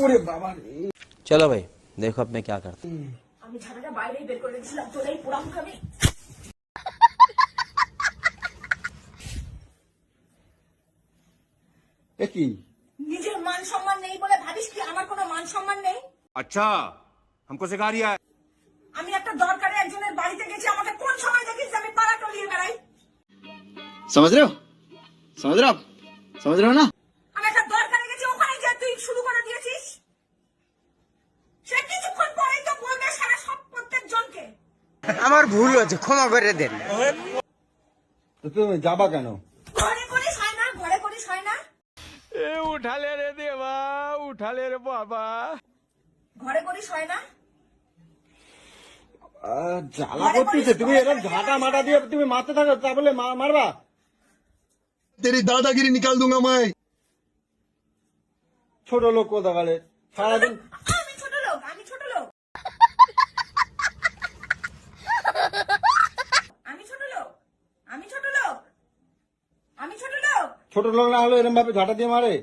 ওরে বাবা, चलो भाई देखो अब मैं क्या करता हूँ। আমি ঝাড়াটা বাইরেই বের করে রেখেছিলাম, তোর এই পুরাম খাবি। এ কি? নিজের মান সম্মান নেই বলে ভাবিস কি আমার কোনো মান সম্মান নেই? अच्छा हमको सिखा रिया है। আমি একটা দরকারে একজনের বাড়িতে গেছি, আমাকে কোন সময় দেখিস যে আমি পাড়া টলিয়ে বেড়াই? समझ रहे हो? समझ रहे हो आप? समझ रहे हो ना? আমি একটা দরকারে গেছি, ওখানে যে তুই শুরু করে দিয়েছিস। সে কিছুক্ষণ পরেই তো বলবে সারা সব প্রত্যেক জনকে। আমার ভুল হয়েছে, ক্ষমা করে দেন। তো তুমি যাবা কেন? ঘরে করিস হয় না, ঘরে করিস হয় না, এ উঠালে রে দেবা, উঠালে রে বাবা। ঘরে করিস হয় না। জ্বালা করতেছে, তুমি এরকম ঝাঁটা মাটা দিয়ে তুমি মারতে থাকো, তা বলে মারবা? तेरी दादागिरी निकाल दूंगा मैं। ছোট লোক কোথা গেলে সারাদিন। আমি ছোট লোক, আমি ছোট লোক, আমি ছোট লোক, আমি ছোট লোক, আমি ছোট লোক। ছোট লোক না হলে এরকম ভাবে ঝাঁটা দিয়ে মারে?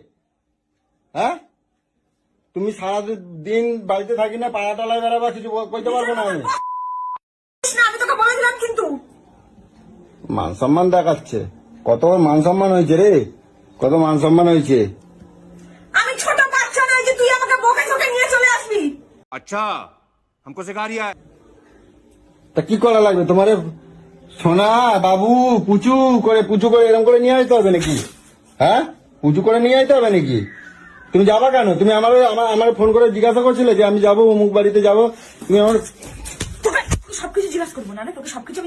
হ্যাঁ, তুমি সারাদিন বাড়িতে থাকি না, পাড়া টালায় বেড়াবা, কিছু কইতে পারবো না আমি। না, আমি তোকে বলে দিলাম কিন্তু। মান সম্মান দেখাচ্ছে, কত মান সম্মান হয়েছে রে, কত মান সম্মান হয়েছে। আমি ছোট বাচ্চা নই যে তুই আমাকে বকে ঝোকে নিয়ে চলে আসবি। अच्छा हमको सिखा रिया है। তা কি করা লাগবে তোমার? সোনা বাবু পুচু করে এরকম করে নিয়ে আসতে হবে নাকি? হ্যাঁ, পুচু করে নিয়ে আসতে হবে নাকি? তুমি যাবা কেন? তুমি আমার ফোন করে জিজ্ঞাসা করছিলে যে আমি যাবো অমুক বাড়িতে যাবো, তুমি আমার তোকে সবকিছু জিজ্ঞাসা করবো না রে, তোকে সবকিছু